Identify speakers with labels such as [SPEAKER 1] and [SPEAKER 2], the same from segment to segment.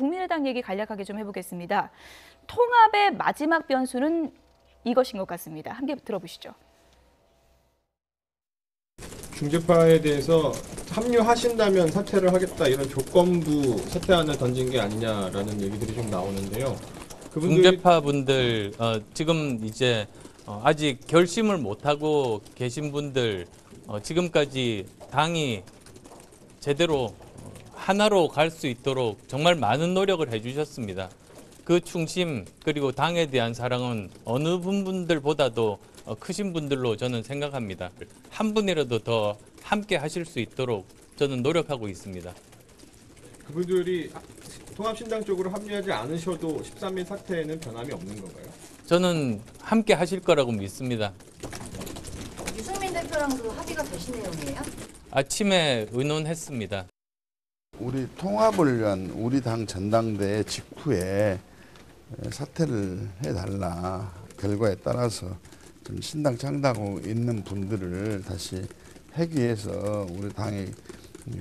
[SPEAKER 1] 국민의당 얘기 간략하게 좀 해보겠습니다. 통합의 마지막 변수는 이것인 것 같습니다. 함께 들어보시죠.
[SPEAKER 2] 중재파에 대해서 합류하신다면 사퇴를 하겠다 이런 조건부 사퇴안을 던진 게 아니냐라는 얘기들이 좀 나오는데요.
[SPEAKER 3] 중재파분들 지금 이제 아직 결심을 못하고 계신 분들 지금까지 당이 제대로 하나로 갈 수 있도록 정말 많은 노력을 해주셨습니다. 그 충심 그리고 당에 대한 사랑은 어느 분들보다도 크신 분들로 저는 생각합니다. 한 분이라도 더 함께 하실 수 있도록 저는 노력하고 있습니다.
[SPEAKER 2] 그분들이 통합신당 쪽으로 합류하지 않으셔도 13일 사퇴에는 변함이 없는 건가요?
[SPEAKER 3] 저는 함께 하실 거라고 믿습니다.
[SPEAKER 4] 유승민 대표랑도 합의가 되신 내용이에요?
[SPEAKER 3] 아침에 의논했습니다.
[SPEAKER 5] 우리 통합을 위한 우리 당 전당대회 직후에 사퇴를 해달라. 결과에 따라서 좀 신당 창당하고 있는 분들을 다시 회귀해서 우리 당이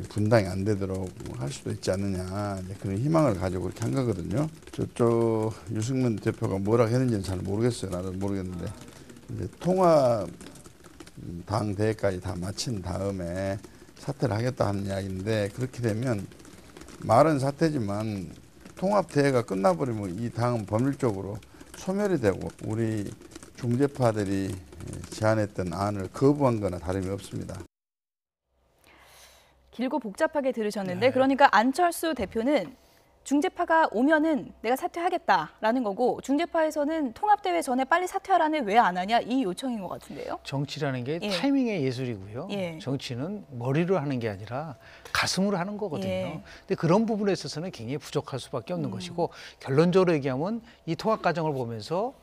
[SPEAKER 5] 분당이 안 되도록 할 수도 있지 않느냐 그런 희망을 가지고 그렇게 한 거거든요. 저쪽 유승민 대표가 뭐라고 했는지는 잘 모르겠어요. 나도 모르겠는데 이제 통합 당 대회까지 다 마친 다음에 사퇴를 하겠다 하는 이야기인데 그렇게 되면 말은 사퇴지만 통합 대회가 끝나버리면 이 당은 법률적으로 소멸이 되고 우리 중재파들이 제안했던 안을 거부한 거나 다름이 없습니다.
[SPEAKER 1] 길고 복잡하게 들으셨는데 그러니까 안철수 대표는 중재파가 오면은 내가 사퇴하겠다라는 거고 중재파에서는 통합대회 전에 빨리 사퇴하라는 왜 안 하냐 이 요청인 것 같은데요.
[SPEAKER 6] 정치라는 게 타이밍의 예술이고요. 정치는 머리로 하는 게 아니라 가슴으로 하는 거거든요. 근데 그런 부분에 있어서는 굉장히 부족할 수밖에 없는 것이고 결론적으로 얘기하면 이 통합 과정을 보면서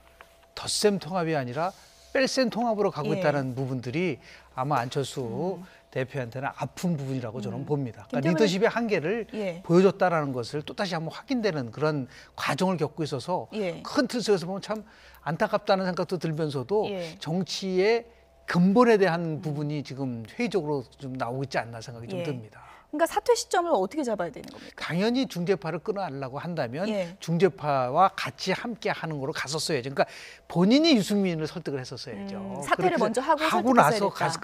[SPEAKER 6] 덧셈 통합이 아니라 뺄셈 통합으로 가고 있다는 부분들이 아마 안철수 대표한테는 아픈 부분이라고 저는 봅니다. 그러니까 리더십의 한계를 보여줬다라는 것을 또다시 한번 확인되는 그런 과정을 겪고 있어서 큰 틀에서 보면 참 안타깝다는 생각도 들면서도 정치의 근본에 대한 부분이 지금 회의적으로 좀 나오고 있지 않나 생각이 좀 듭니다.
[SPEAKER 1] 그러니까 사퇴 시점을 어떻게 잡아야 되는 겁니까?
[SPEAKER 6] 당연히 중재파를 끊어내려고 한다면 중재파와 같이 함께 하는 거로 갔었어야죠. 그러니까 본인이 유승민을 설득을 했었어야죠.
[SPEAKER 1] 사퇴를 먼저 하고
[SPEAKER 6] 나서 가서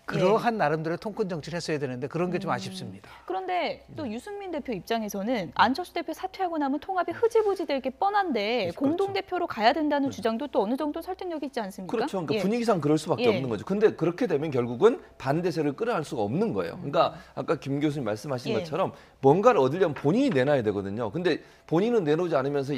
[SPEAKER 6] 그러한 나름대로의 통큰 정치를 했어야 되는데 그런 게 좀 아쉽습니다.
[SPEAKER 1] 그런데 또 유승민 대표 입장에서는 안철수 대표 사퇴하고 나면 통합이 흐지부지 될 게 뻔한데 공동대표로 가야 된다는 주장도 또 어느 정도 설득력이 있지 않습니까?
[SPEAKER 7] 그렇죠. 그러니까 분위기상 그럴 수밖에 없는 거죠. 근데 그렇게 되면 결국은 반대세를 끌어낼 수가 없는 거예요. 그러니까 아까 김 교수님 말씀하신 것처럼 뭔가를 얻으려면 본인이 내놔야 되거든요. 근데 본인은 내놓지 않으면서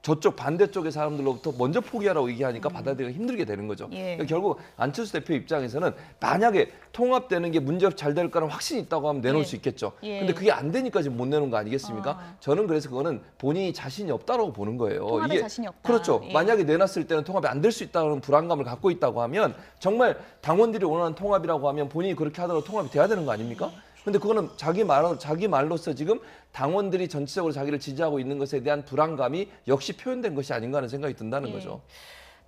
[SPEAKER 7] 저쪽 반대쪽의 사람들로부터 먼저 포기하라고 얘기하니까 받아들이기가 힘들게 되는 거죠. 그러니까 결국 안철수 대표 입장에서는 만약에 통합되는 게 문제 없이 잘 될 거라는 확신이 있다고 하면 내놓을 수 있겠죠. 근데 그게 안 되니까 지금 못 내놓은 거 아니겠습니까? 저는 그래서 그거는 본인이 자신이 없다고 보는 거예요.
[SPEAKER 1] 통합에 자신이 없다.
[SPEAKER 7] 그렇죠. 만약에 내놨을 때는 통합이 안 될 수 있다는 불안감을 갖고 있다고 하면 정말 당원들이 원하는 통합이라고 하면 본인이 그렇게 하더라도 통합이 돼야 되는 거 아닙니까? 근데 그거는 자기 말로서 지금 당원들이 전체적으로 자기를 지지하고 있는 것에 대한 불안감이 역시 표현된 것이 아닌가 하는 생각이 든다는 거죠.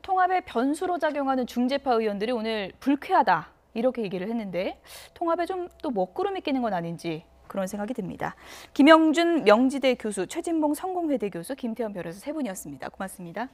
[SPEAKER 1] 통합의 변수로 작용하는 중재파 의원들이 오늘 불쾌하다 이렇게 얘기를 했는데 통합에 좀 또 먹구름이 끼는 건 아닌지 그런 생각이 듭니다. 김영준 명지대 교수, 최진봉 성공회대 교수, 김태현 변호사 세 분이었습니다. 고맙습니다.